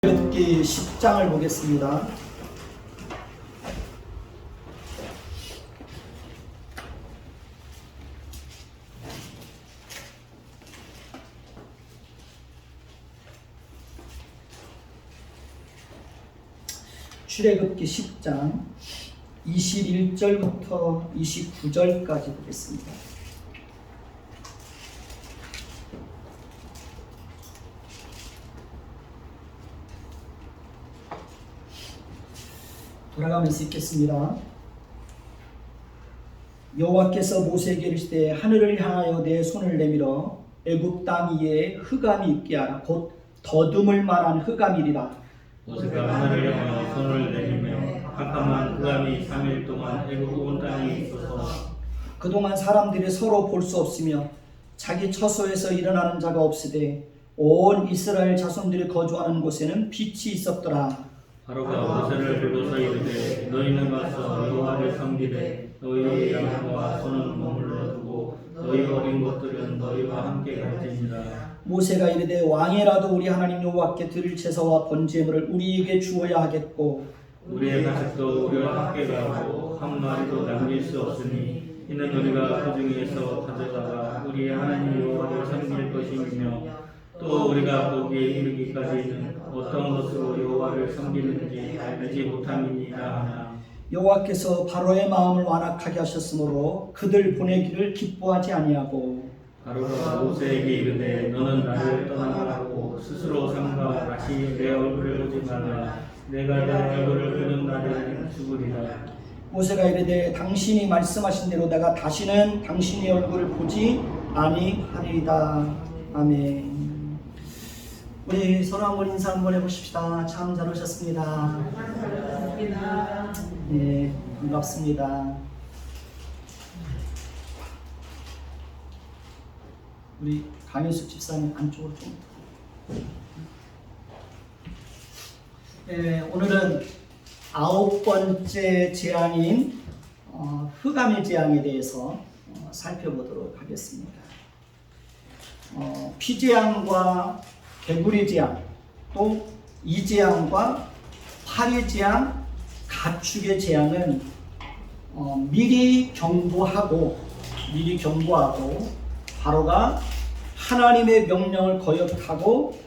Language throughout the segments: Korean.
출애굽기 10장을 보겠습니다. 출애굽기 10장 21절부터 29절까지 보겠습니다. 돌아가면서 읽겠습니다. 여호와께서 모세에게 이르시되 하늘을 향하여 내 손을 내밀어 애굽 땅 위에 흑암이 있게 하라. 곧 더듬을 만한 흑암이리라. 모세가 하늘을 향하여 손을 내밀며 캄캄한 흑암이 3일 동안 애굽 온 땅에 있어서 그동안 사람들이 서로 볼 수 없으며 자기 처소에서 일어나는 자가 없으되 온 이스라엘 자손들이 거주하는 곳에는 빛이 있었더라. 바로가 모세를 불러서 이르되 너희는 가서 여호와를 섬기되 너희의 양과 소는 머물러 두고 너희 어린 것들은 너희와 함께 갈지니라. 모세가 이르되 왕이라도 우리 하나님 여호와께 드릴 제사와 번제물을 우리에게 주어야 하겠고 우리의 가축도 우리와 함께 가고 한 마리도 남길 수 없으니 이는 우리가 그 중에서 가져다가 우리의 하나님 여호와를 섬길 것이며 또 우리가 거기에 이르기까지는 어떤 것으로 여호와를 섬기는지 알지 못함이니라 하나. 여호와께서 바로의 마음을 완악하게 하셨으므로 그들 보내기를 기뻐하지 아니하고 바로가 모세에게 이르되 너는 나를 떠나가라고 스스로 삼가 다시 내 얼굴을 보지 말라. 내가 내 얼굴을 보는 날에는 죽으리라. 모세가 이르되 당신이 말씀하신 대로 내가 다시는 당신의 얼굴을 보지 아니하리이다. 아멘. 우리 서로 한번 인사 한번 해보십시다. 참 잘 오셨습니다. 네, 반갑습니다. 우리 강현숙 집사님 안쪽으로 좀. 네, 오늘은 9번째 재앙인 흑암의 재앙에 대해서 살펴보도록 하겠습니다. 피재앙과 개구리 재앙, 또 이재앙과 파리 재앙, 가축의 재앙은 미리 경고하고 바로가 하나님의 명령을 거역하고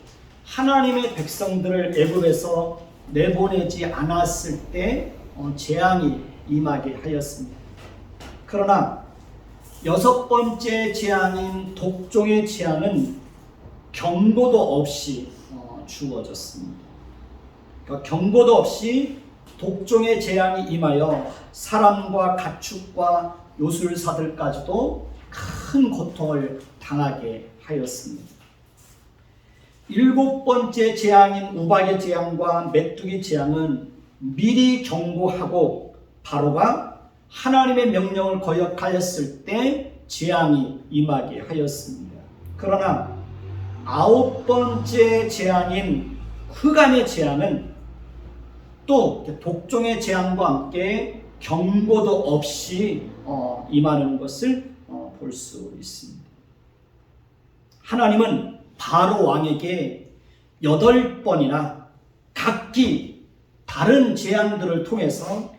하나님의 백성들을 애굽에서 내보내지 않았을 때 재앙이 임하게 하였습니다. 그러나 6번째 재앙인 독종의 재앙은 경고도 없이 주어졌습니다. 그러니까 경고도 없이 독종의 재앙이 임하여 사람과 가축과 요술사들까지도 큰 고통을 당하게 하였습니다. 7번째 재앙인 우박의 재앙과 메뚜기 재앙은 미리 경고하고 바로가 하나님의 명령을 거역하였을 때 재앙이 임하게 하였습니다. 그러나 9번째 재앙인 흑암의 재앙은 또 독종의 재앙과 함께 경고도 없이 임하는 것을 볼 수 있습니다. 하나님은 바로 왕에게 8번이나 각기 다른 재앙들을 통해서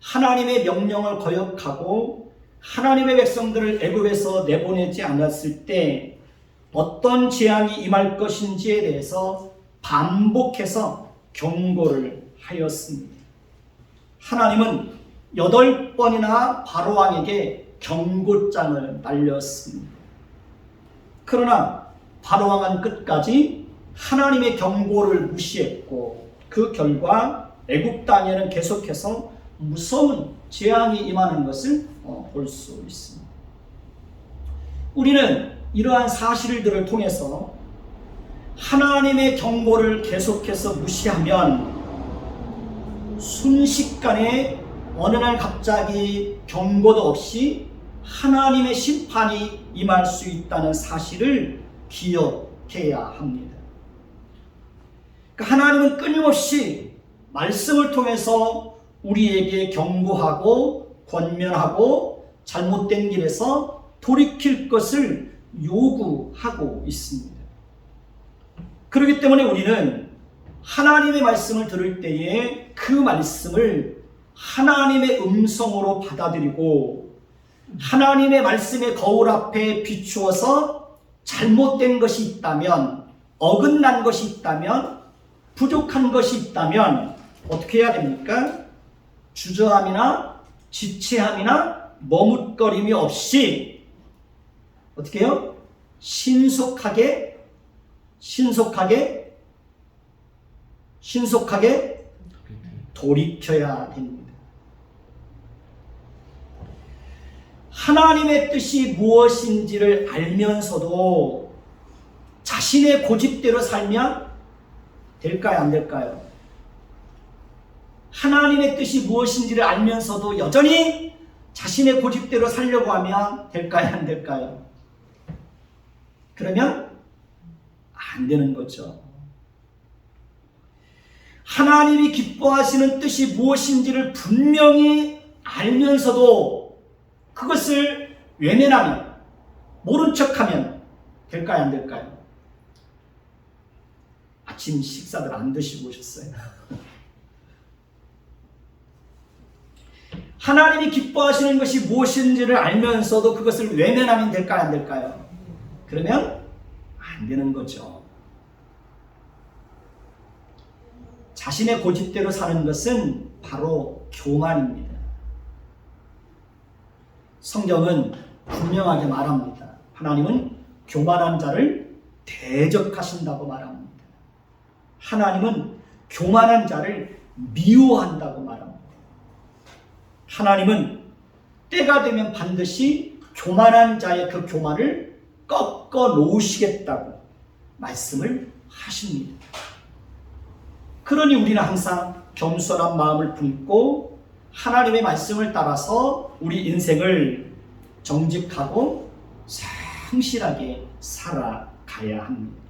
하나님의 명령을 거역하고 하나님의 백성들을 애굽에서 내보내지 않았을 때 어떤 재앙이 임할 것인지에 대해서 반복해서 경고를 하였습니다. 하나님은 8번이나 바로 왕에게 경고장을 날렸습니다. 그러나 바로 왕은 끝까지 하나님의 경고를 무시했고 그 결과 애굽 땅에는 계속해서 무서운 재앙이 임하는 것을 볼 수 있습니다. 우리는 이러한 사실들을 통해서 하나님의 경고를 계속해서 무시하면 순식간에 어느 날 갑자기 경고도 없이 하나님의 심판이 임할 수 있다는 사실을 기억해야 합니다. 그러니까 하나님은 끊임없이 말씀을 통해서 우리에게 경고하고 권면하고 잘못된 길에서 돌이킬 것을 요구하고 있습니다. 그렇기 때문에 우리는 하나님의 말씀을 들을 때에 그 말씀을 하나님의 음성으로 받아들이고 하나님의 말씀의 거울 앞에 비추어서 잘못된 것이 있다면, 어긋난 것이 있다면, 부족한 것이 있다면 어떻게 해야 됩니까? 주저함이나 지체함이나 머뭇거림이 없이 어떻게 해요? 신속하게 돌이켜야 됩니다. 하나님의 뜻이 무엇인지를 알면서도 자신의 고집대로 살면 될까요? 안 될까요? 하나님의 뜻이 무엇인지를 알면서도 여전히 자신의 고집대로 살려고 하면 될까요? 안 될까요? 그러면 안 되는 거죠. 하나님이 기뻐하시는 뜻이 무엇인지를 분명히 알면서도 그것을 외면하면, 모른 척하면 될까요? 안 될까요? 아침 식사들 안 드시고 오셨어요? 하나님이 기뻐하시는 것이 무엇인지를 알면서도 그것을 외면하면 될까요? 안 될까요? 그러면 안 되는 거죠. 자신의 고집대로 사는 것은 바로 교만입니다. 성경은 분명하게 말합니다. 하나님은 교만한 자를 대적하신다고 말합니다. 하나님은 교만한 자를 미워한다고 말합니다. 하나님은 때가 되면 반드시 교만한 자의 그 교만을 꺾어 놓으시겠다고 말씀을 하십니다. 그러니 우리는 항상 겸손한 마음을 품고 하나님의 말씀을 따라서 우리 인생을 정직하고 성실하게 살아가야 합니다.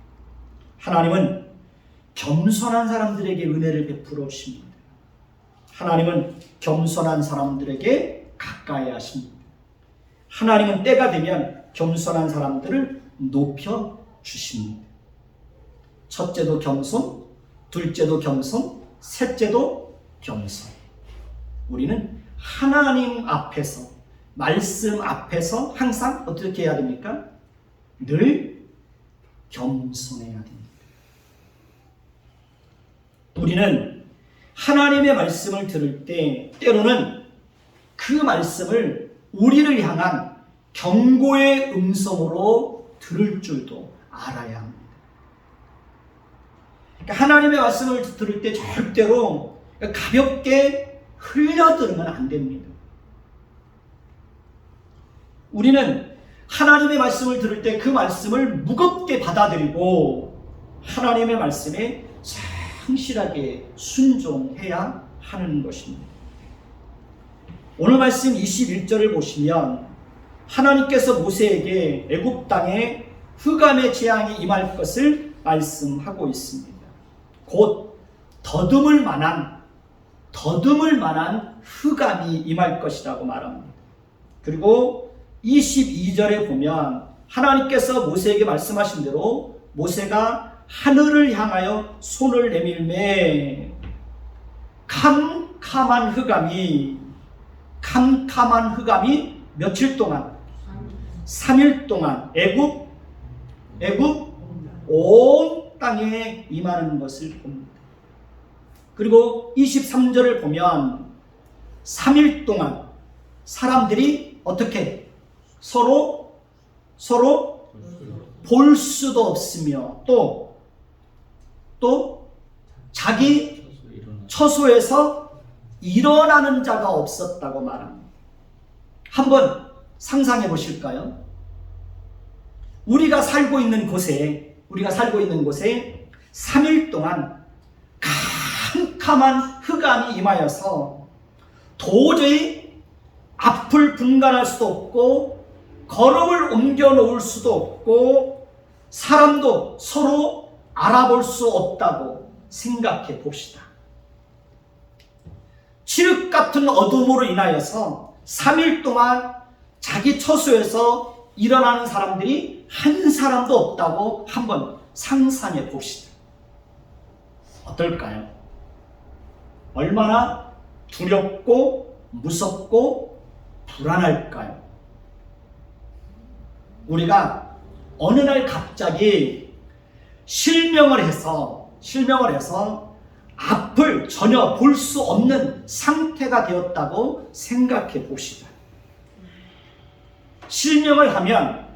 하나님은 겸손한 사람들에게 은혜를 베풀어 주십니다. 하나님은 겸손한 사람들에게 가까이 하십니다. 하나님은 때가 되면 겸손한 사람들을 높여 주십니다. 첫째도 겸손, 둘째도 겸손, 셋째도 겸손. 우리는 하나님 앞에서, 말씀 앞에서 항상 어떻게 해야 됩니까? 늘 겸손해야 됩니다. 우리는 하나님의 말씀을 들을 때 때로는 그 말씀을 우리를 향한 경고의 음성으로 들을 줄도 알아야 합니다. 그러니까 하나님의 말씀을 들을 때 절대로 가볍게 흘려들으면 안 됩니다. 우리는 하나님의 말씀을 들을 때 그 말씀을 무겁게 받아들이고 하나님의 말씀에 성실하게 순종해야 하는 것입니다. 오늘 말씀 21절을 보시면 하나님께서 모세에게 애굽 땅에 흑암의 재앙이 임할 것을 말씀하고 있습니다. 곧 더듬을 만한 흑암이 임할 것이라고 말합니다. 그리고 22절에 보면 하나님께서 모세에게 말씀하신 대로 모세가 하늘을 향하여 손을 내밀매 캄캄한 흑암이 며칠 동안? 3일 동안 애굽 온 땅에 임하는 것을 봅니다. 그리고 23절을 보면 3일 동안 사람들이 어떻게 서로 볼 수도 없으며 또 자기 처소에서 일어나는 자가 없었다고 말합니다. 한번 상상해 보실까요? 우리가 살고 있는 곳에 3일 동안 캄캄한 흑암이 임하여서 도저히 앞을 분간할 수도 없고 걸음을 옮겨 놓을 수도 없고 사람도 서로 알아볼 수 없다고 생각해 봅시다. 칠흑 같은 어둠으로 인하여서 3일 동안 자기 처소에서 일어나는 사람들이 한 사람도 없다고 한번 상상해 봅시다. 어떨까요? 얼마나 두렵고 무섭고 불안할까요? 우리가 어느 날 갑자기 실명을 해서 앞을 전혀 볼 수 없는 상태가 되었다고 생각해 봅시다. 실명을 하면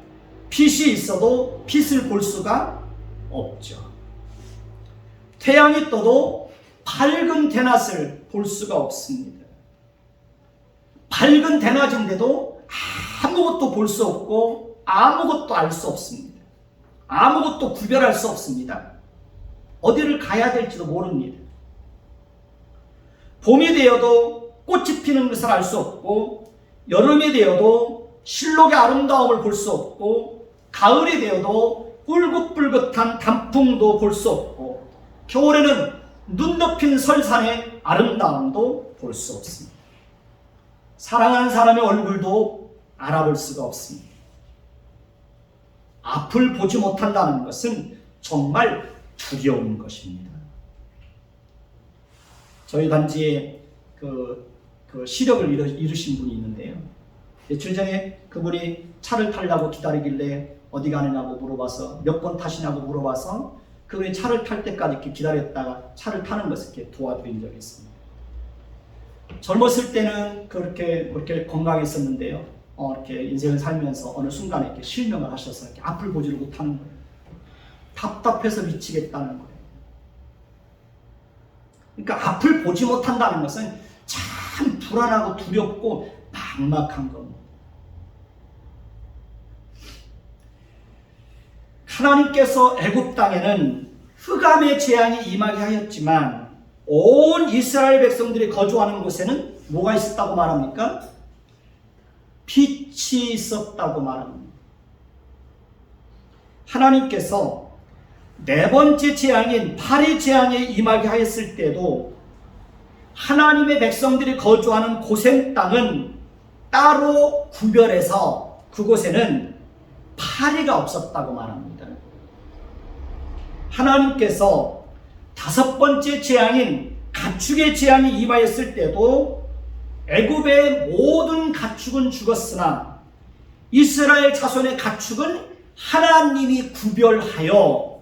빛이 있어도 빛을 볼 수가 없죠. 태양이 떠도 밝은 대낮을 볼 수가 없습니다. 밝은 대낮인데도 아무것도 볼 수 없고 아무것도 알 수 없습니다. 아무것도 구별할 수 없습니다. 어디를 가야 될지도 모릅니다. 봄이 되어도 꽃이 피는 것을 알 수 없고, 여름이 되어도 실록의 아름다움을 볼 수 없고, 가을이 되어도 뿔긋뿔긋한 단풍도 볼 수 없고, 겨울에는 눈 덮인 설산의 아름다움도 볼 수 없습니다. 사랑하는 사람의 얼굴도 알아볼 수가 없습니다. 앞을 보지 못한다는 것은 정말 두려운 것입니다. 저희 단지에 시력을 잃으신 분이 있는데요. 며칠 전에 그분이 차를 타려고 기다리길래 어디 가느냐고 물어봐서, 몇 번 타시냐고 물어봐서 그분이 차를 탈 때까지 이렇게 기다렸다가 차를 타는 것을 이렇게 도와드린 적이 있습니다. 젊었을 때는 그렇게 건강했었는데요. 이렇게 인생을 살면서 어느 순간에 이렇게 실명을 하셔서 이렇게 앞을 보지를 못하는 거예요. 답답해서 미치겠다는 거예요. 그러니까 앞을 보지 못한다는 것은 참 불안하고 두렵고 막막한 겁니다. 하나님께서 애굽 땅에는 흑암의 재앙이 임하게 하였지만 온 이스라엘 백성들이 거주하는 곳에는 뭐가 있었다고 말합니까? 빛이 있었다고 말합니다. 하나님께서 네 번째 재앙인 파리 재앙에 임하게 하였을 때도 하나님의 백성들이 거주하는 고센 땅은 따로 구별해서 그곳에는 파리가 없었다고 말합니다. 하나님께서 다섯 번째 재앙인 가축의 재앙이 임하였을 때도 애굽의 모든 가축은 죽었으나 이스라엘 자손의 가축은 하나님이 구별하여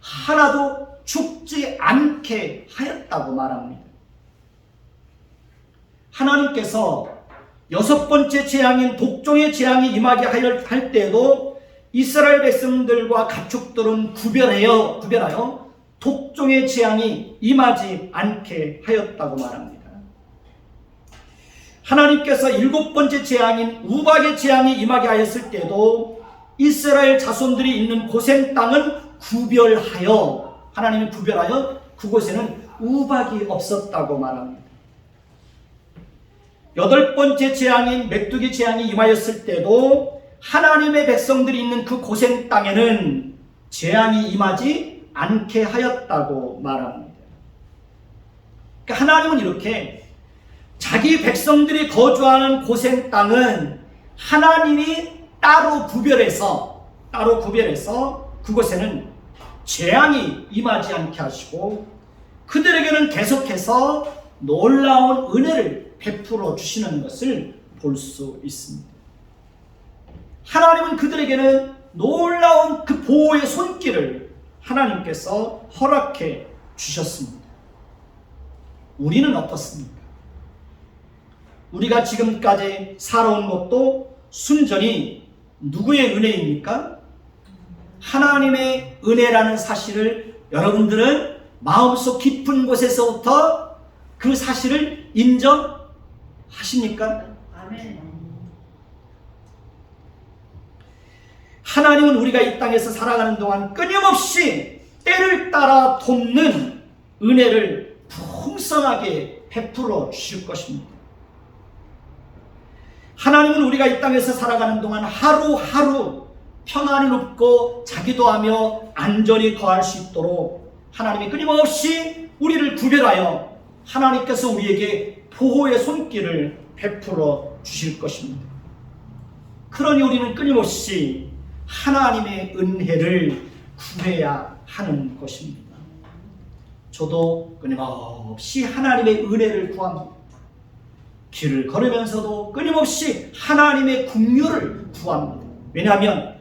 하나도 죽지 않게 하였다고 말합니다. 하나님께서 여섯 번째 재앙인 독종의 재앙이 임하게 할 때에도 이스라엘 백성들과 가축들은 구별하여 독종의 재앙이 임하지 않게 하였다고 말합니다. 하나님께서 일곱 번째 재앙인 우박의 재앙이 임하게 하였을 때도 이스라엘 자손들이 있는 고센 땅은 하나님이 구별하여 그곳에는 우박이 없었다고 말합니다. 여덟 번째 재앙인 메뚜기 재앙이 임하였을 때도 하나님의 백성들이 있는 그 고센 땅에는 재앙이 임하지 않게 하였다고 말합니다. 그러니까 하나님은 이렇게 자기 백성들이 거주하는 고센 땅은 하나님이 따로 구별해서 그곳에는 재앙이 임하지 않게 하시고 그들에게는 계속해서 놀라운 은혜를 베풀어 주시는 것을 볼 수 있습니다. 하나님은 그들에게는 놀라운 그 보호의 손길을 하나님께서 허락해 주셨습니다. 우리는 어떻습니까? 우리가 지금까지 살아온 것도 순전히 누구의 은혜입니까? 하나님의 은혜라는 사실을 여러분들은 마음속 깊은 곳에서부터 그 사실을 인정하십니까? 아멘. 하나님은 우리가 이 땅에서 살아가는 동안 끊임없이 때를 따라 돕는 은혜를 풍성하게 베풀어 주실 것입니다. 하나님은 우리가 이 땅에서 살아가는 동안 하루하루 평안을 누리고 자기도 하며 안전히 거할 수 있도록 하나님이 끊임없이 우리를 구별하여 하나님께서 우리에게 보호의 손길을 베풀어 주실 것입니다. 그러니 우리는 끊임없이 하나님의 은혜를 구해야 하는 것입니다. 저도 끊임없이 하나님의 은혜를 구합니다. 길을 걸으면서도 끊임없이 하나님의 긍휼을 구합니다. 왜냐하면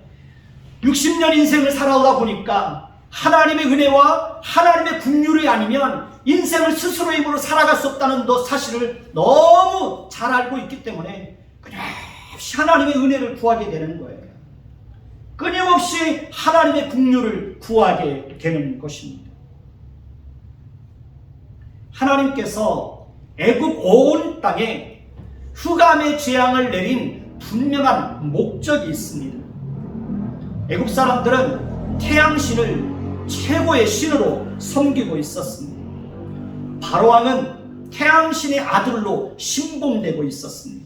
60년 인생을 살아오다 보니까 하나님의 은혜와 하나님의 긍휼이 아니면 인생을 스스로의 힘으로 살아갈 수 없다는 사실을 너무 잘 알고 있기 때문에 끊임없이 하나님의 은혜를 구하게 되는 거예요. 끊임없이 하나님의 긍휼을 구하게 되는 것입니다. 하나님께서 애굽 온 땅에 흑암의 재앙을 내린 분명한 목적이 있습니다. 애굽 사람들은 태양신을 최고의 신으로 섬기고 있었습니다. 바로왕은 태양신의 아들로 신봉되고 있었습니다.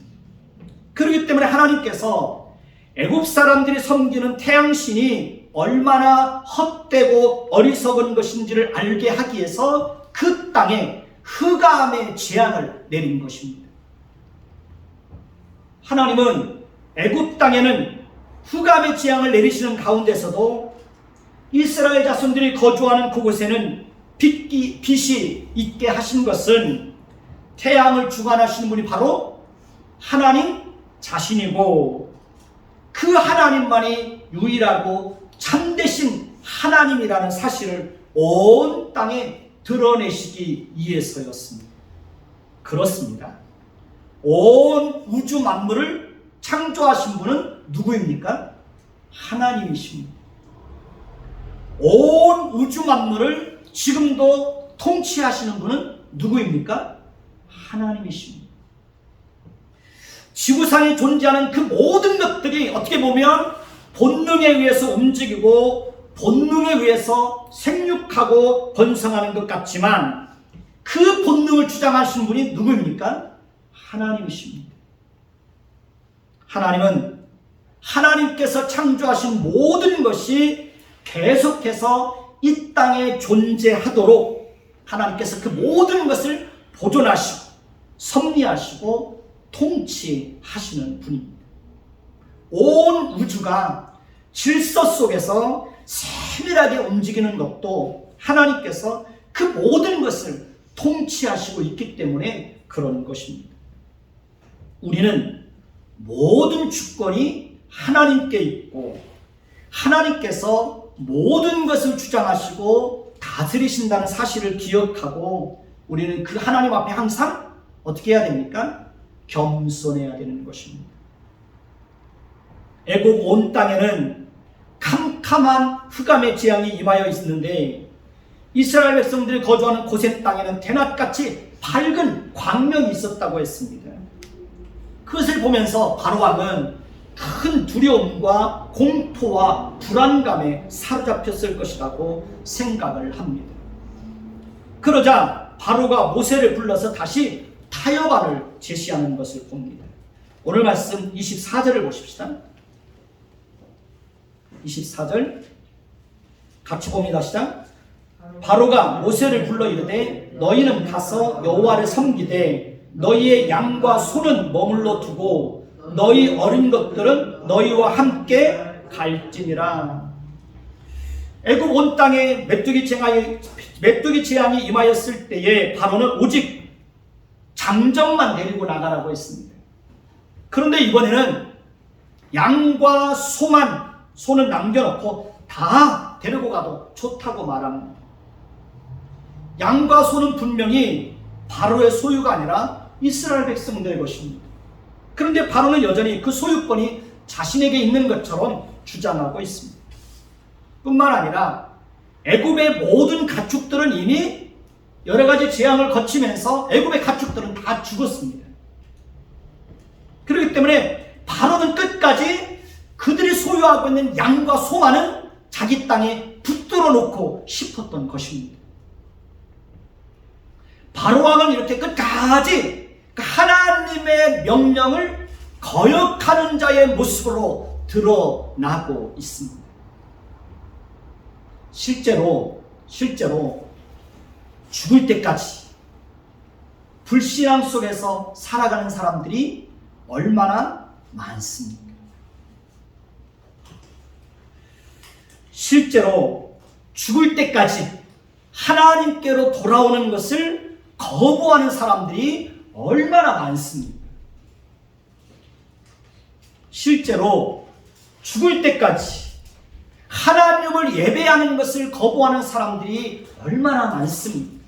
그렇기 때문에 하나님께서 애굽 사람들이 섬기는 태양신이 얼마나 헛되고 어리석은 것인지를 알게 하기 위해서 그 땅에 흑암의 재앙을 내린 것입니다. 하나님은 애굽 땅에는 흑암의 재앙을 내리시는 가운데서도 이스라엘 자손들이 거주하는 그곳에는 빛이 있게 하신 것은 태양을 주관하시는 분이 바로 하나님 자신이고 그 하나님만이 유일하고 참되신 하나님이라는 사실을 온 땅에 드러내시기 위해서였습니다. 그렇습니다. 온 우주 만물을 창조하신 분은 누구입니까? 하나님이십니다. 온 우주 만물을 지금도 통치하시는 분은 누구입니까? 하나님이십니다. 지구상에 존재하는 그 모든 것들이 어떻게 보면 본능에 의해서 움직이고 본능에 의해서 생육하고 번성하는 것 같지만 그 본능을 주장하시는 분이 누구입니까? 하나님이십니다. 하나님은 하나님께서 창조하신 모든 것이 계속해서 이 땅에 존재하도록 하나님께서 그 모든 것을 보존하시고 섭리하시고 통치하시는 분입니다. 온 우주가 질서 속에서 세밀하게 움직이는 것도 하나님께서 그 모든 것을 통치하시고 있기 때문에 그런 것입니다. 우리는 모든 주권이 하나님께 있고 하나님께서 모든 것을 주장하시고 다스리신다는 사실을 기억하고 우리는 그 하나님 앞에 항상 어떻게 해야 됩니까? 겸손해야 되는 것입니다. 애굽 온 땅에는 캄캄한 흑암의 재앙이 임하여 있었는데 이스라엘 백성들이 거주하는 고센 땅에는 대낮같이 밝은 광명이 있었다고 했습니다. 그것을 보면서 바로왕은 큰 두려움과 공포와 불안감에 사로잡혔을 것이라고 생각을 합니다. 그러자 바로가 모세를 불러서 다시 타협안을 제시하는 것을 봅니다. 오늘 말씀 24절을 보십시다. 24절 같이 봅니다. 시작. 바로가 모세를 불러 이르되 너희는 가서 여호와를 섬기되 너희의 양과 소는 머물러 두고 너희 어린 것들은 너희와 함께 갈지니라. 애굽 온 땅에 메뚜기 재앙이 임하였을 때에 바로는 오직 장정만 데리고 나가라고 했습니다. 그런데 이번에는 양과 소는 남겨놓고 다 데리고 가도 좋다고 말합니다. 양과 소는 분명히 바로의 소유가 아니라 이스라엘 백성들의 것입니다. 그런데 바로는 여전히 그 소유권이 자신에게 있는 것처럼 주장하고 있습니다. 뿐만 아니라 애굽의 모든 가축들은 이미 여러 가지 재앙을 거치면서 애굽의 가축들은 다 죽었습니다. 그렇기 때문에 바로는 끝까지 그들이 소유하고 있는 양과 소만은 자기 땅에 붙들어 놓고 싶었던 것입니다. 바로왕은 이렇게 끝까지 하나님의 명령을 거역하는 자의 모습으로 드러나고 있습니다. 실제로 죽을 때까지 불신앙 속에서 살아가는 사람들이 얼마나 많습니까? 실제로 죽을 때까지 하나님께로 돌아오는 것을 거부하는 사람들이 얼마나 많습니까? 실제로 죽을 때까지 하나님을 예배하는 것을 거부하는 사람들이 얼마나 많습니까?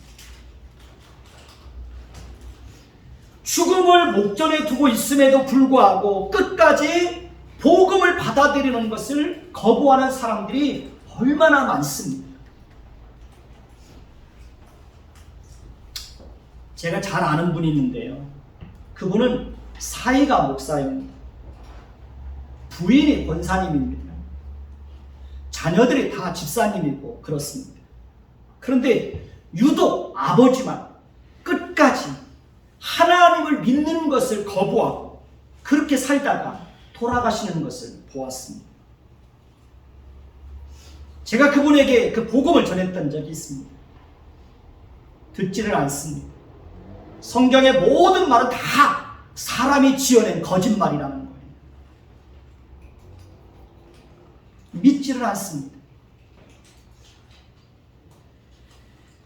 죽음을 목전에 두고 있음에도 불구하고 끝까지 복음을 받아들이는 것을 거부하는 사람들이 얼마나 많습니까? 제가 잘 아는 분이 있는데요. 그분은 사이가 목사입니다. 부인이 권사님입니다. 자녀들이 다 집사님이고 그렇습니다. 그런데 유독 아버지만 끝까지 하나님을 믿는 것을 거부하고 그렇게 살다가 돌아가시는 것을 보았습니다. 제가 그분에게 그 복음을 전했던 적이 있습니다. 듣지를 않습니다. 성경의 모든 말은 다 사람이 지어낸 거짓말이라는 거예요. 믿지를 않습니다.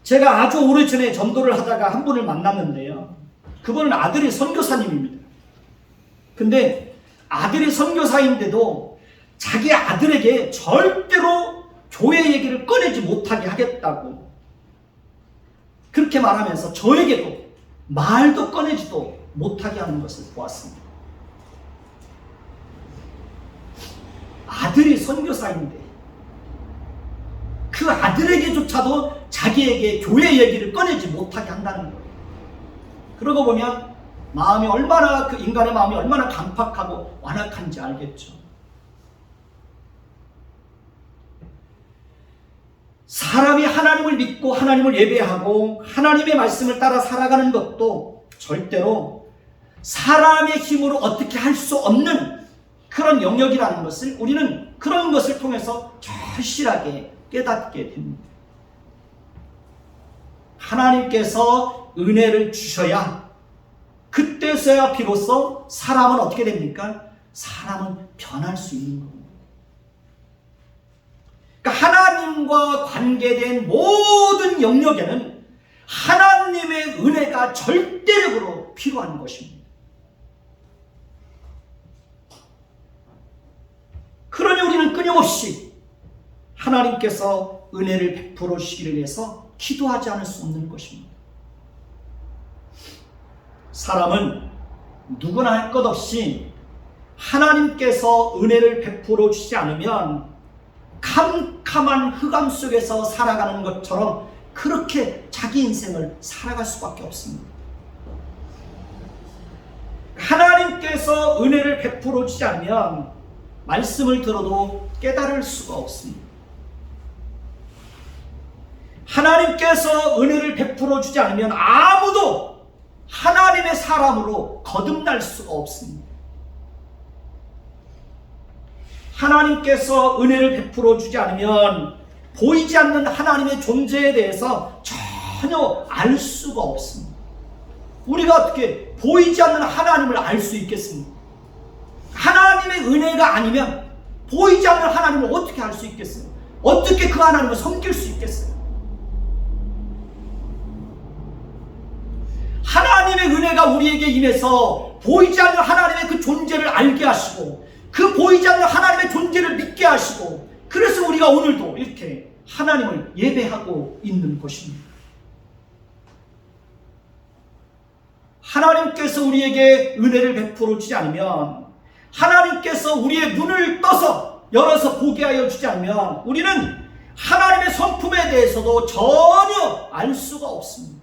제가 아주 오래전에 전도를 하다가 한 분을 만났는데요. 그분은 아들이 선교사님입니다. 근데 아들이 선교사인데도 자기 아들에게 절대로 교회 얘기를 꺼내지 못하게 하겠다고 그렇게 말하면서 저에게도 말도 꺼내지도 못하게 하는 것을 보았습니다. 아들이 선교사인데 그 아들에게조차도 자기에게 교회 얘기를 꺼내지 못하게 한다는 거예요. 그러고 보면 마음이 얼마나 그 인간의 마음이 얼마나 강팍하고 완악한지 알겠죠. 사람이 하나님을 믿고 하나님을 예배하고 하나님의 말씀을 따라 살아가는 것도 절대로 사람의 힘으로 어떻게 할 수 없는 그런 영역이라는 것을 우리는 그런 것을 통해서 절실하게 깨닫게 됩니다. 하나님께서 은혜를 주셔야 그때서야 비로소 사람은 어떻게 됩니까? 사람은 변할 수 있는 겁니다. 그러니까 하나님과 관계된 모든 영역에는 하나님의 은혜가 절대적으로 필요한 것입니다. 그러니 우리는 끊임없이 하나님께서 은혜를 베풀어 주시기를 위해서 기도하지 않을 수 없는 것입니다. 사람은 누구나 할 것 없이 하나님께서 은혜를 베풀어 주시지 않으면 캄캄한 흑암 속에서 살아가는 것처럼 그렇게 자기 인생을 살아갈 수밖에 없습니다. 하나님께서 은혜를 베풀어 주지 않으면 말씀을 들어도 깨달을 수가 없습니다. 하나님께서 은혜를 베풀어 주지 않으면 아무도 하나님의 사람으로 거듭날 수가 없습니다. 하나님께서 은혜를 베풀어 주지 않으면 보이지 않는 하나님의 존재에 대해서 전혀 알 수가 없습니다. 우리가 어떻게 보이지 않는 하나님을 알 수 있겠습니까? 하나님의 은혜가 아니면 보이지 않는 하나님을 어떻게 알 수 있겠어요? 어떻게 그 하나님을 섬길 수 있겠어요? 하나님의 은혜가 우리에게 임해서 보이지 않는 하나님의 그 존재를 알게 하시고 그 보이지 않는 하나님의 존재를 믿게 하시고 그래서 우리가 오늘도 이렇게 하나님을 예배하고 있는 것입니다. 하나님께서 우리에게 은혜를 베풀어 주지 않으면 하나님께서 우리의 눈을 열어서 보게 하여 주지 않으면 우리는 하나님의 성품에 대해서도 전혀 알 수가 없습니다.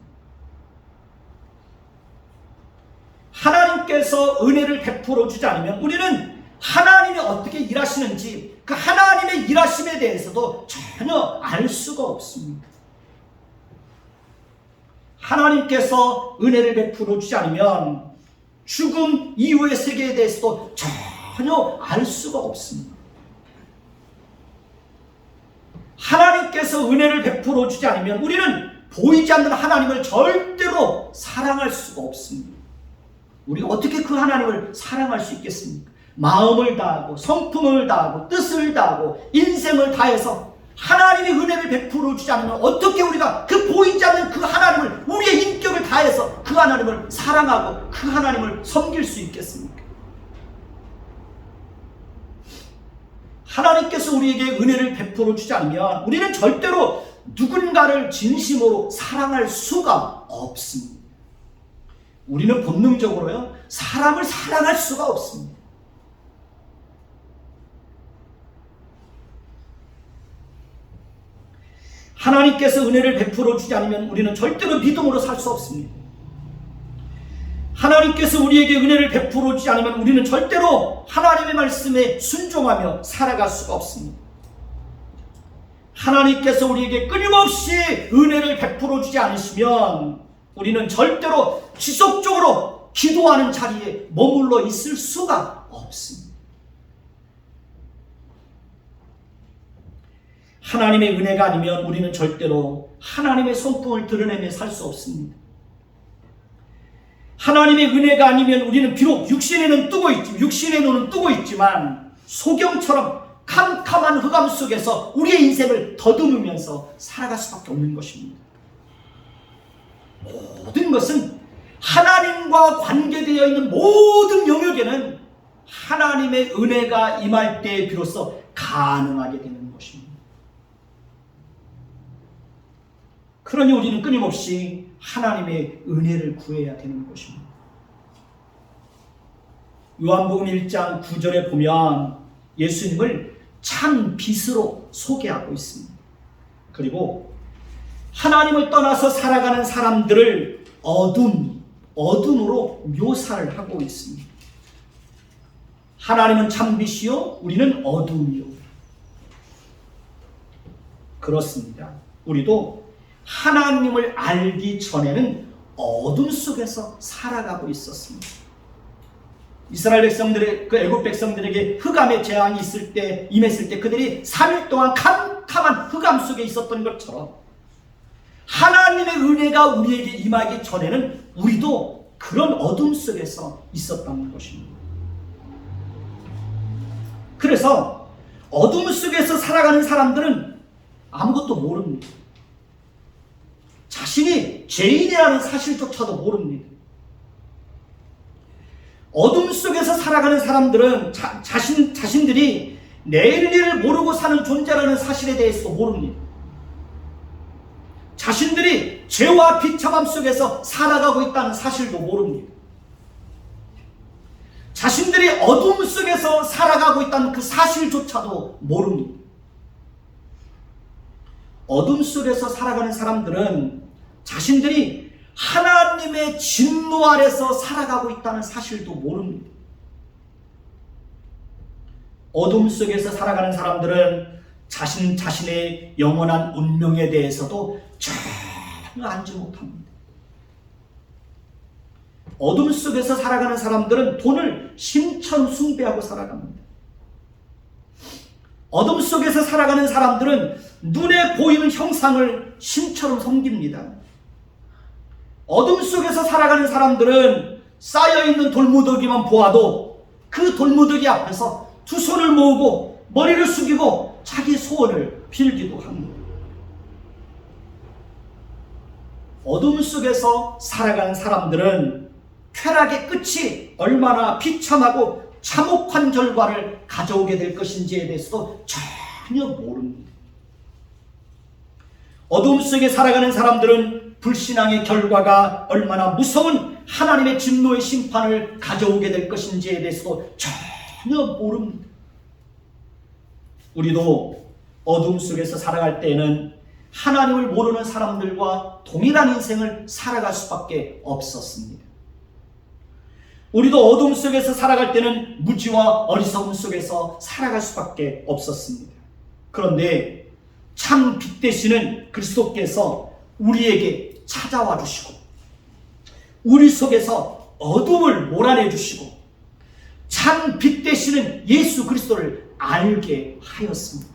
하나님께서 은혜를 베풀어 주지 않으면 우리는 하나님이 어떻게 일하시는지 그 하나님의 일하심에 대해서도 전혀 알 수가 없습니다. 하나님께서 은혜를 베풀어 주지 않으면 죽음 이후의 세계에 대해서도 전혀 알 수가 없습니다. 하나님께서 은혜를 베풀어 주지 않으면 우리는 보이지 않는 하나님을 절대로 사랑할 수가 없습니다. 우리가 어떻게 그 하나님을 사랑할 수 있겠습니까? 마음을 다하고 성품을 다하고 뜻을 다하고 인생을 다해서 하나님이 은혜를 베풀어 주지 않으면 어떻게 우리가 그 보이지 않는 그 하나님을, 우리의 인격을 다해서 그 하나님을 사랑하고 그 하나님을 섬길 수 있겠습니까? 하나님께서 우리에게 은혜를 베풀어 주지 않으면 우리는 절대로 누군가를 진심으로 사랑할 수가 없습니다. 우리는 본능적으로요, 사람을 사랑할 수가 없습니다. 하나님께서 은혜를 베풀어 주지 않으면 우리는 절대로 믿음으로 살 수 없습니다. 하나님께서 우리에게 은혜를 베풀어 주지 않으면 우리는 절대로 하나님의 말씀에 순종하며 살아갈 수가 없습니다. 하나님께서 우리에게 끊임없이 은혜를 베풀어 주지 않으시면 우리는 절대로 지속적으로 기도하는 자리에 머물러 있을 수가 없습니다. 하나님의 은혜가 아니면 우리는 절대로 하나님의 성품을 드러내며 살 수 없습니다. 하나님의 은혜가 아니면 우리는 비록 육신의 눈은 뜨고 있지만 소경처럼 캄캄한 흑암 속에서 우리의 인생을 더듬으면서 살아갈 수밖에 없는 것입니다. 모든 것은 하나님과 관계되어 있는 모든 영역에는 하나님의 은혜가 임할 때에 비로소 가능하게 되는 것입니다. 그러니 우리는 끊임없이 하나님의 은혜를 구해야 되는 것입니다. 요한복음 1장 9절에 보면 예수님을 참 빛으로 소개하고 있습니다. 그리고 하나님을 떠나서 살아가는 사람들을 어둠으로 묘사를 하고 있습니다. 하나님은 참 빛이요, 우리는 어둠이요. 그렇습니다. 우리도 하나님을 알기 전에는 어둠 속에서 살아가고 있었습니다. 이스라엘 백성들의, 그 애굽 백성들에게 흑암의 재앙이 임했을 때 그들이 3일 동안 캄캄한 흑암 속에 있었던 것처럼 하나님의 은혜가 우리에게 임하기 전에는 우리도 그런 어둠 속에서 있었다는 것입니다. 그래서 어둠 속에서 살아가는 사람들은 아무것도 모릅니다. 자신이 죄인이라는 사실조차도 모릅니다. 어둠 속에서 살아가는 사람들은 자신들이 내일 일을 모르고 사는 존재라는 사실에 대해서도 모릅니다. 자신들이 죄와 비참함 속에서 살아가고 있다는 사실도 모릅니다. 자신들이 어둠 속에서 살아가고 있다는 그 사실조차도 모릅니다. 어둠 속에서 살아가는 사람들은 자신들이 하나님의 진노 아래서 살아가고 있다는 사실도 모릅니다. 어둠 속에서 살아가는 사람들은 자신의 영원한 운명에 대해서도 전혀 알지 못합니다. 어둠 속에서 살아가는 사람들은 돈을 심천숭배하고 살아갑니다. 어둠 속에서 살아가는 사람들은 눈에 보이는 형상을 신처럼 섬깁니다. 어둠 속에서 살아가는 사람들은 쌓여있는 돌무더기만 보아도 그 돌무더기 앞에서 두 손을 모으고 머리를 숙이고 자기 소원을 빌기도 합니다. 어둠 속에서 살아가는 사람들은 쾌락의 끝이 얼마나 비참하고 참혹한 결과를 가져오게 될 것인지에 대해서도 전혀 모릅니다. 어둠 속에 살아가는 사람들은 불신앙의 결과가 얼마나 무서운 하나님의 진노의 심판을 가져오게 될 것인지에 대해서도 전혀 모릅니다. 우리도 어둠 속에서 살아갈 때에는 하나님을 모르는 사람들과 동일한 인생을 살아갈 수밖에 없었습니다. 우리도 어둠 속에서 살아갈 때는 무지와 어리석음 속에서 살아갈 수밖에 없었습니다. 그런데 참 빛 되시는 그리스도께서 우리에게 찾아와 주시고 우리 속에서 어둠을 몰아내 주시고 참 빛 되시는 예수 그리스도를 알게 하였습니다.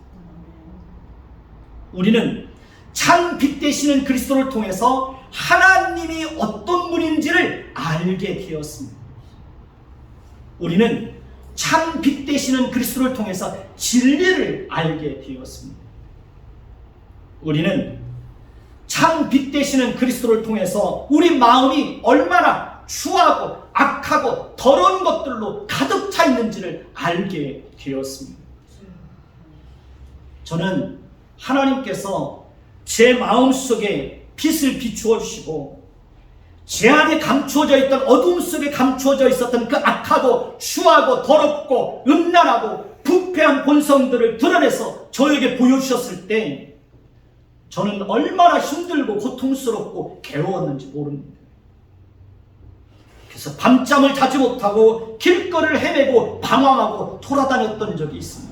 우리는 참 빛 되시는 그리스도를 통해서 하나님이 어떤 분인지를 알게 되었습니다. 우리는 참 빛 되시는 그리스도를 통해서 진리를 알게 되었습니다. 우리는 참 빛 되시는 그리스도를 통해서 우리 마음이 얼마나 추하고 악하고 더러운 것들로 가득 차 있는지를 알게 되었습니다. 저는 하나님께서 제 마음속에 빛을 비추어 주시고 제 안에 감추어져 있던 어둠 속에 감추어져 있었던 그 악하고 추하고 더럽고 음란하고 부패한 본성들을 드러내서 저에게 보여주셨을 때 저는 얼마나 힘들고 고통스럽고 괴로웠는지 모릅니다. 그래서 밤잠을 자지 못하고 길거리를 헤매고 방황하고 돌아다녔던 적이 있습니다.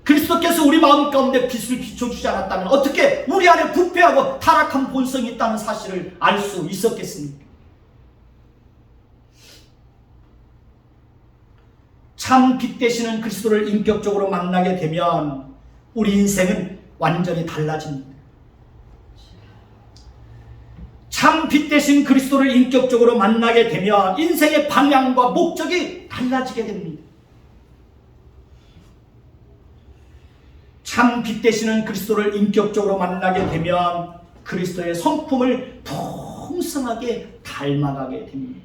그리스도께서 우리 마음 가운데 빛을 비춰주지 않았다면 어떻게 우리 안에 부패하고 타락한 본성이 있다는 사실을 알 수 있었겠습니까? 참 빛 되시는 그리스도를 인격적으로 만나게 되면 우리 인생은 완전히 달라집니다. 참 빛 되신 그리스도를 인격적으로 만나게 되면 인생의 방향과 목적이 달라지게 됩니다. 참 빛 되시는 그리스도를 인격적으로 만나게 되면 그리스도의 성품을 풍성하게 닮아가게 됩니다.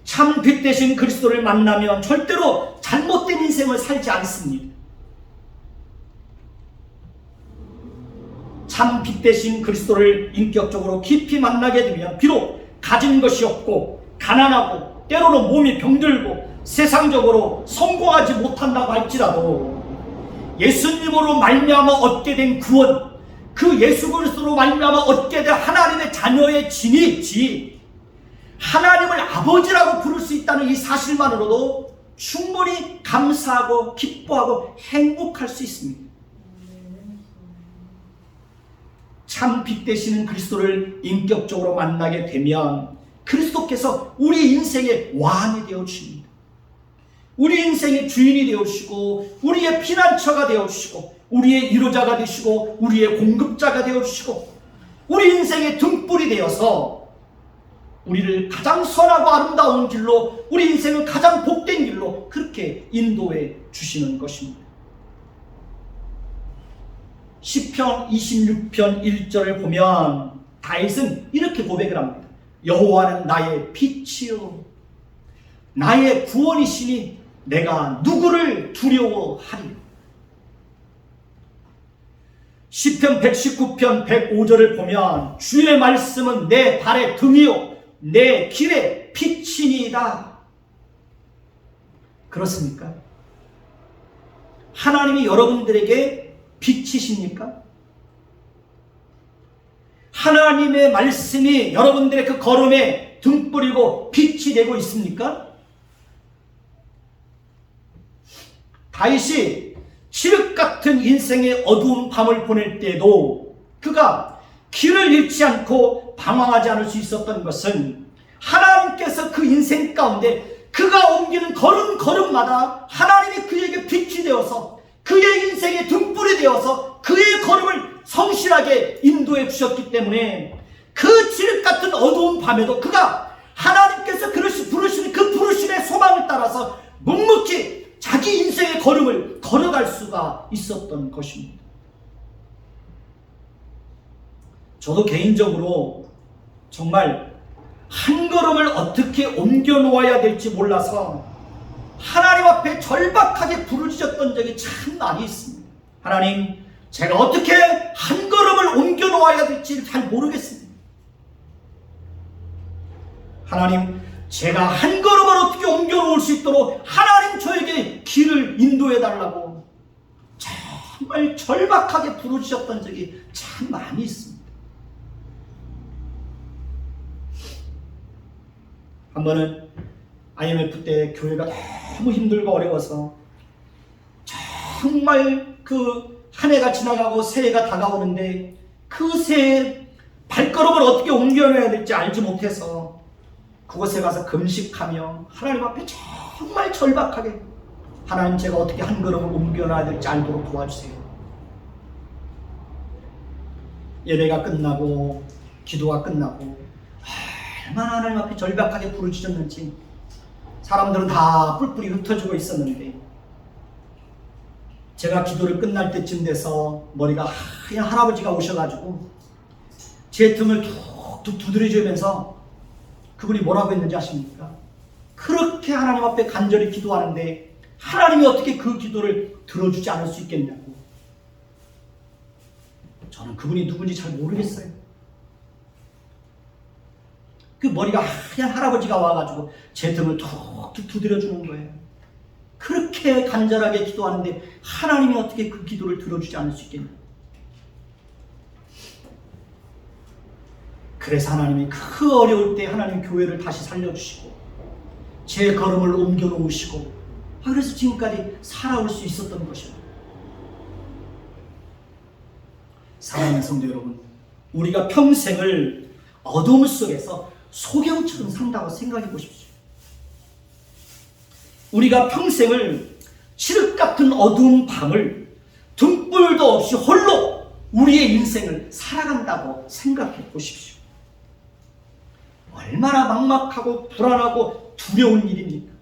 참 빛 되신 그리스도를 만나면 절대로 잘못된 인생을 살지 않습니다. 참 빛 되신 그리스도를 인격적으로 깊이 만나게 되면 비록 가진 것이 없고 가난하고 때로는 몸이 병들고 세상적으로 성공하지 못한다고 할지라도 예수님으로 말미암아 얻게 된 구원, 그 예수 그리스도로 말미암아 얻게 된 하나님의 자녀의 진입지, 하나님을 아버지라고 부를 수 있다는 이 사실만으로도 충분히 감사하고 기뻐하고 행복할 수 있습니다. 참 빛 되시는 그리스도를 인격적으로 만나게 되면 그리스도께서 우리 인생의 왕이 되어 주십니다. 우리 인생의 주인이 되어 주시고 우리의 피난처가 되어 주시고 우리의 위로자가 되시고 우리의 공급자가 되어 주시고 우리 인생의 등불이 되어서 우리를 가장 선하고 아름다운 길로, 우리 인생은 가장 복된 길로 그렇게 인도해 주시는 것입니다. 시편 26편 1절을 보면 다윗은 이렇게 고백을 합니다. 여호와는 나의 빛이요 나의 구원이시니 내가 누구를 두려워하리. 시편 119편 105절을 보면 주의 말씀은 내 발의 등이요 내 길의 빛이니이다. 그렇습니까? 하나님이 여러분들에게 빛이십니까? 하나님의 말씀이 여러분들의 그 걸음에 등불이고 빛이 되고 있습니까? 다윗이 칠흑 같은 인생의 어두운 밤을 보낼 때에도 그가 길을 잃지 않고 방황하지 않을 수 있었던 것은 하나님께서 그 인생 가운데 그가 옮기는 걸음마다 하나님이 그에게 빛이 되어서 그의 인생의 등불이 되어서 그의 걸음을 성실하게 인도해 주셨기 때문에 그 칠흑 같은 어두운 밤에도 그가 하나님께서 부르시는 그 부르심의 소망을 따라서 묵묵히 자기 인생의 걸음을 걸어갈 수가 있었던 것입니다. 저도 개인적으로 정말 한 걸음을 어떻게 옮겨 놓아야 될지 몰라서 하나님 앞에 절박하게 부르짖었던 적이 참 많이 있습니다. 하나님, 제가 어떻게 한 걸음을 옮겨 놓아야 될지 잘 모르겠습니다. 하나님, 제가 한 걸음을 어떻게 옮겨 놓을 수 있도록 하나님 저에게 길을 인도해 달라고 정말 절박하게 부르짖었던 적이 참 많이 있습니다. 한 번은 IMF 때 교회가 너무 힘들고 어려워서 정말 그 한 해가 지나가고 새해가 다가오는데 그 새해 발걸음을 어떻게 옮겨놔야 될지 알지 못해서 그곳에 가서 금식하며 하나님 앞에 정말 절박하게 하나님, 제가 어떻게 한 걸음을 옮겨놔야 될지 알도록 도와주세요. 예배가 끝나고 기도가 끝나고 얼마나 하나님 앞에 절박하게 부르짖었는지 사람들은 다 뿔뿔이 흩어지고 있었는데 제가 기도를 끝날 때쯤 돼서 머리가 하얀 할아버지가 오셔가지고 제 등을 툭툭 두드려주면서 그분이 뭐라고 했는지 아십니까? 그렇게 하나님 앞에 간절히 기도하는데 하나님이 어떻게 그 기도를 들어주지 않을 수 있겠냐고. 저는 그분이 누군지 잘 모르겠어요. 그 머리가 하얀 할아버지가 와가지고 제 등을 툭툭 두드려주는 거예요. 그렇게 간절하게 기도하는데 하나님이 어떻게 그 기도를 들어주지 않을 수 있겠냐. 그래서 하나님이 그 어려울 때 하나님 교회를 다시 살려주시고 제 걸음을 옮겨 놓으시고 그래서 지금까지 살아올 수 있었던 것입니다. 사랑하는 성도 여러분, 우리가 평생을 어둠 속에서 소경처럼 산다고 생각해 보십시오. 우리가 평생을 칠흑 같은 어두운 밤을 등불도 없이 홀로 우리의 인생을 살아간다고 생각해 보십시오. 얼마나 막막하고 불안하고 두려운 일입니까?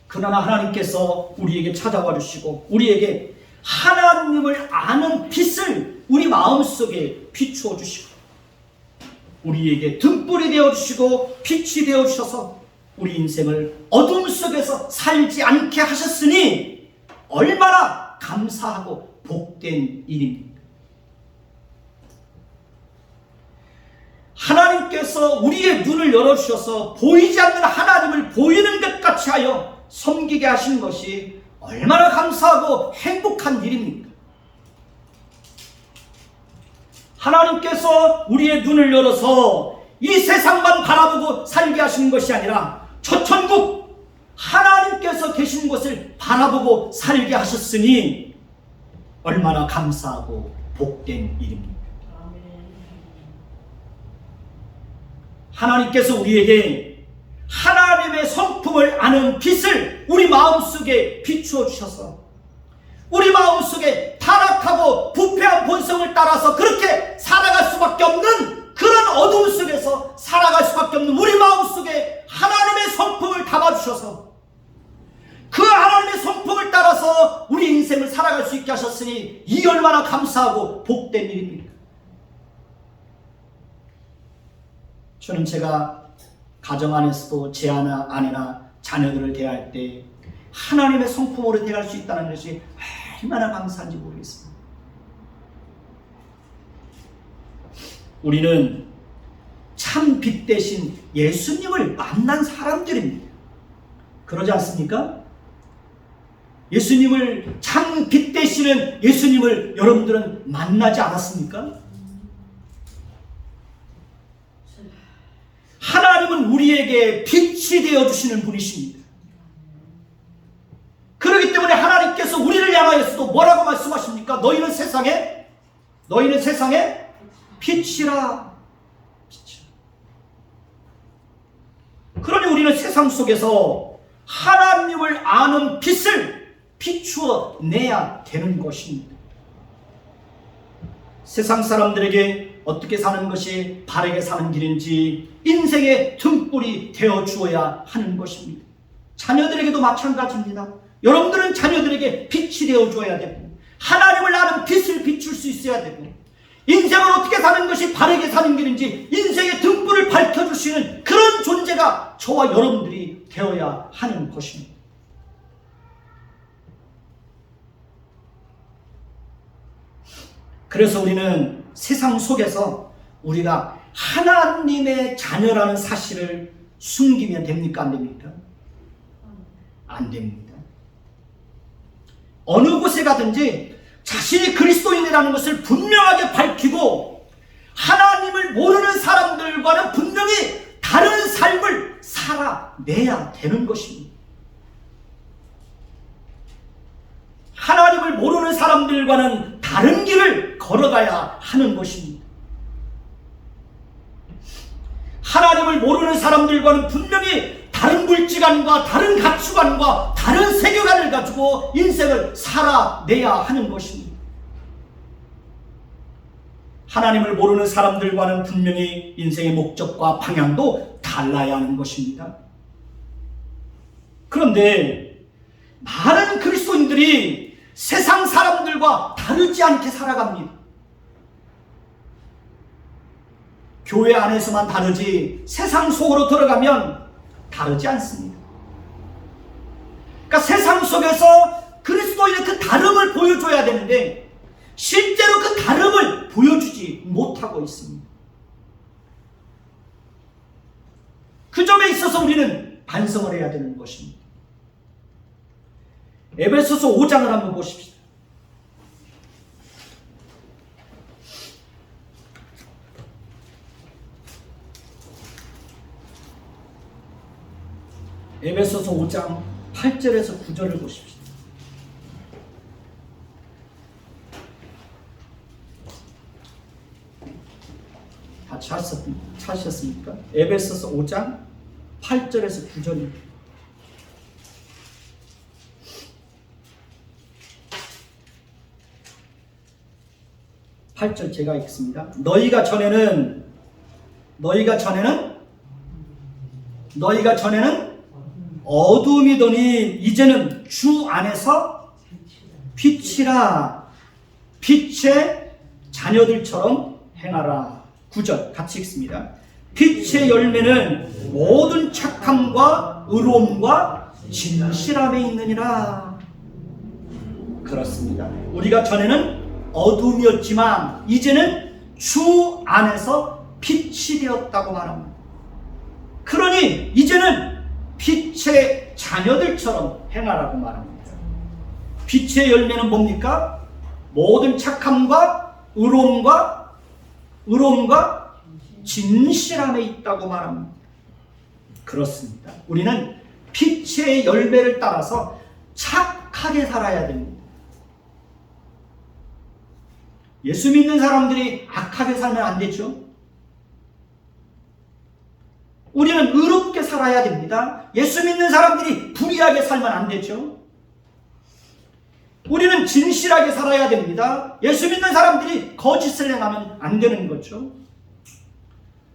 그러나 하나님께서 우리에게 찾아와 주시고 우리에게 하나님을 아는 빛을 우리 마음속에 비추어 주시고 우리에게 등불이 되어주시고 빛이 되어주셔서 우리 인생을 어둠 속에서 살지 않게 하셨으니 얼마나 감사하고 복된 일입니까? 하나님께서 우리의 눈을 열어주셔서 보이지 않는 하나님을 보이는 것 같이 하여 섬기게 하신 것이 얼마나 감사하고 행복한 일입니까? 하나님께서 우리의 눈을 열어서 이 세상만 바라보고 살게 하시는 것이 아니라 저 천국 하나님께서 계신 곳을 바라보고 살게 하셨으니 얼마나 감사하고 복된 일입니까? 하나님께서 우리에게 하나님의 성품을 아는 빛을 우리 마음속에 비추어 주셔서 우리 마음속에 타락하고 부패한 본성을 따라서 그렇게 살아갈 수밖에 없는 그런 어둠 속에서 살아갈 수밖에 없는 우리 마음속에 하나님의 성품을 담아주셔서 그 하나님의 성품을 따라서 우리 인생을 살아갈 수 있게 하셨으니 이 얼마나 감사하고 복된 일입니까? 저는 제가 가정 안에서도 제 아내나 자녀들을 대할 때 하나님의 성품으로 대할 수 있다는 것이 얼마나 감사한지 모르겠습니다. 우리는 참 빛 대신 예수님을 만난 사람들입니다. 그러지 않습니까? 예수님을 참 빛 대시는 예수님을 여러분들은 만나지 않았습니까? 하나님은 우리에게 빛이 되어주시는 분이십니다. 그렇기 때문에 하나님께서 우리를 향하여서도 뭐라고 말씀하십니까? 너희는 세상에 빛이라. 그러니 우리는 세상 속에서 하나님을 아는 빛을 비추어 내야 되는 것입니다. 세상 사람들에게 어떻게 사는 것이 바르게 사는 길인지 인생의 등불이 되어 주어야 하는 것입니다. 자녀들에게도 마찬가지입니다. 여러분들은 자녀들에게 빛이 되어 주어야 되고 하나님을 아는 빛을 비출 수 있어야 되고 인생을 어떻게 사는 것이 바르게 사는 길인지 인생의 등불을 밝혀주시는 그런 존재가 저와 여러분들이 되어야 하는 것입니다. 그래서 우리는 세상 속에서 우리가 하나님의 자녀라는 사실을 숨기면 됩니까? 안 됩니까? 안 됩니다. 어느 곳에 가든지 자신이 그리스도인이라는 것을 분명하게 밝히고 하나님을 모르는 사람들과는 분명히 다른 삶을 살아내야 되는 것입니다. 하나님을 모르는 사람들과는 다른 길을 걸어가야 하는 것입니다. 하나님을 모르는 사람들과는 분명히 다른 물질관과 다른 가치관과 다른 세계관을 가지고 인생을 살아내야 하는 것입니다. 하나님을 모르는 사람들과는 분명히 인생의 목적과 방향도 달라야 하는 것입니다. 그런데 많은 그리스도인들이 세상 사람들과 다르지 않게 살아갑니다. 교회 안에서만 다르지 세상 속으로 들어가면 다르지 않습니다. 그러니까 세상 속에서 그리스도인의 그 다름을 보여줘야 되는데 실제로 그 다름을 보여주지 못하고 있습니다. 그 점에 있어서 우리는 반성을 해야 되는 것입니다. 에베소서 5장을 한번 보십시다. 에베소서 5장 8절에서 9절을 보십시다. 다 찾으셨습니까? 에베소서 5장 8절에서 9절입니다. 8절 제가 읽습니다. 너희가 전에는 어둠이더니 이제는 주 안에서 빛이라. 빛의 자녀들처럼 행하라. 9절 같이 읽습니다. 빛의 열매는 모든 착함과 의로움과 진실함에 있느니라. 그렇습니다. 우리가 전에는 어둠이었지만 이제는 주 안에서 빛이 되었다고 말합니다. 그러니 이제는 빛의 자녀들처럼 행하라고 말합니다. 빛의 열매는 뭡니까? 모든 착함과 의로움과 진실함에 있다고 말합니다. 그렇습니다. 우리는 빛의 열매를 따라서 착하게 살아야 됩니다. 예수 믿는 사람들이 악하게 살면 안 되죠. 우리는 의롭게 살아야 됩니다. 예수 믿는 사람들이 불의하게 살면 안 되죠. 우리는 진실하게 살아야 됩니다. 예수 믿는 사람들이 거짓을 행하면 안 되는 거죠.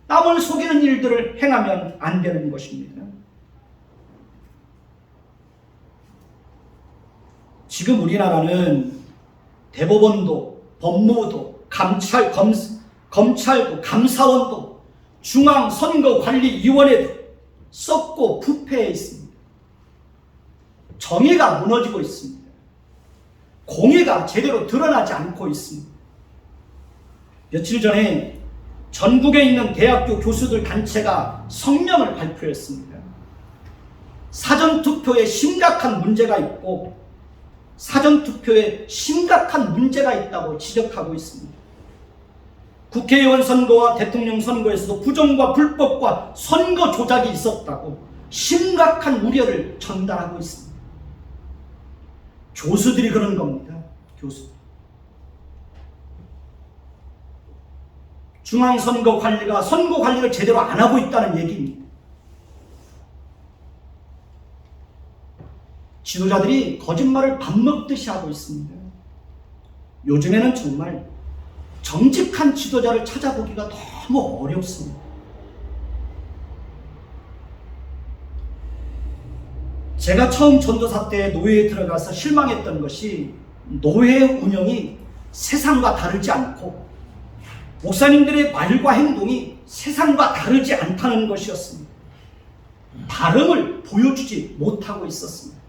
남을 속이는 일들을 행하면 안 되는 것입니다. 지금 우리나라는 대법원도 법무부도 검찰도 감사원도 중앙선거관리위원회도 썩고 부패해 있습니다. 정의가 무너지고 있습니다. 공의가 제대로 드러나지 않고 있습니다. 며칠 전에 전국에 있는 대학교 교수들 단체가 성명을 발표했습니다. 사전투표에 심각한 문제가 있고 사전투표에 심각한 문제가 있다고 지적하고 있습니다. 국회의원 선거와 대통령 선거에서도 부정과 불법과 선거 조작이 있었다고 심각한 우려를 전달하고 있습니다. 교수들이 그런 겁니다. 교수. 중앙선거관리가 선거관리를 제대로 안 하고 있다는 얘기입니다. 지도자들이 거짓말을 밥 먹듯이 하고 있습니다. 요즘에는 정말 정직한 지도자를 찾아보기가 너무 어렵습니다. 제가 처음 전도사 때 노예에 들어가서 실망했던 것이 노예 운영이 세상과 다르지 않고 목사님들의 말과 행동이 세상과 다르지 않다는 것이었습니다. 다름을 보여주지 못하고 있었습니다.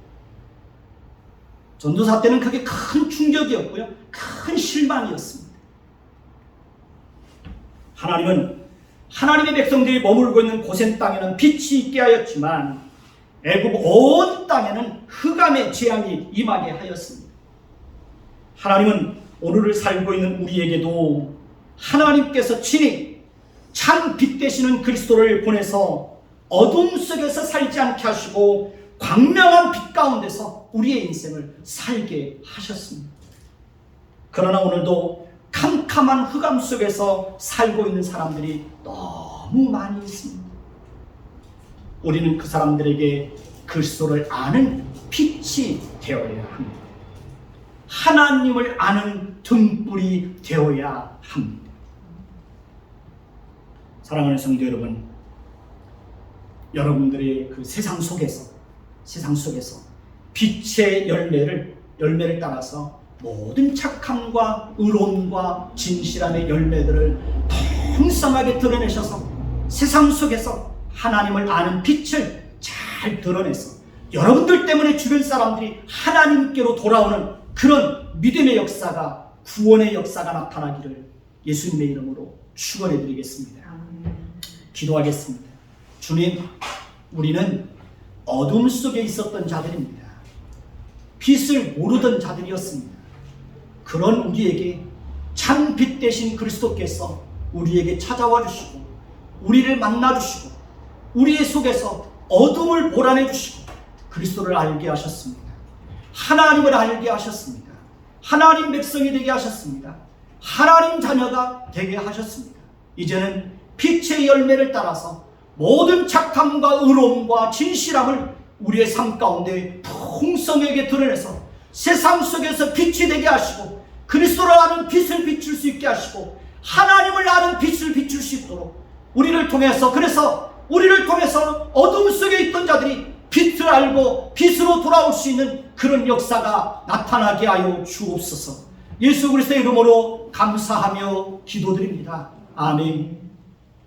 전도사 때는 그게 큰 충격이었고요. 큰 실망이었습니다. 하나님은 하나님의 백성들이 머물고 있는 고센 땅에는 빛이 있게 하였지만 애굽 온 땅에는 흑암의 재앙이 임하게 하였습니다. 하나님은 오늘을 살고 있는 우리에게도 하나님께서 친히 참 빛 되시는 그리스도를 보내서 어둠 속에서 살지 않게 하시고 광명한 빛 가운데서 우리의 인생을 살게 하셨습니다. 그러나 오늘도 캄캄한 흑암 속에서 살고 있는 사람들이 너무 많이 있습니다. 우리는 그 사람들에게 그리스도를 아는 빛이 되어야 합니다. 하나님을 아는 등불이 되어야 합니다. 사랑하는 성도 여러분, 여러분들의 그 세상 속에서 빛의 열매를 따라서 모든 착함과 의로움과 진실함의 열매들을 풍성하게 드러내셔서 세상 속에서 하나님을 아는 빛을 잘 드러내서 여러분들 때문에 주변 사람들이 하나님께로 돌아오는 그런 믿음의 역사가, 구원의 역사가 나타나기를 예수님의 이름으로 축원해 드리겠습니다. 기도하겠습니다. 주님, 우리는 어둠 속에 있었던 자들입니다. 빛을 모르던 자들이었습니다. 그런 우리에게 참 빛 되신 그리스도께서 우리에게 찾아와 주시고 우리를 만나 주시고 우리의 속에서 어둠을 몰아내 주시고 그리스도를 알게 하셨습니다. 하나님을 알게 하셨습니다. 하나님 백성이 되게 하셨습니다. 하나님 자녀가 되게 하셨습니다. 이제는 빛의 열매를 따라서 모든 착함과 의로움과 진실함을 우리의 삶 가운데 풍성하게 드러내서 세상 속에서 빛이 되게 하시고 그리스도를 아는 빛을 비출 수 있게 하시고 하나님을 아는 빛을 비출 수 있도록 우리를 통해서, 그래서 우리를 통해서 어둠 속에 있던 자들이 빛을 알고 빛으로 돌아올 수 있는 그런 역사가 나타나게 하여 주옵소서. 예수 그리스도의 이름으로 감사하며 기도드립니다. 아멘.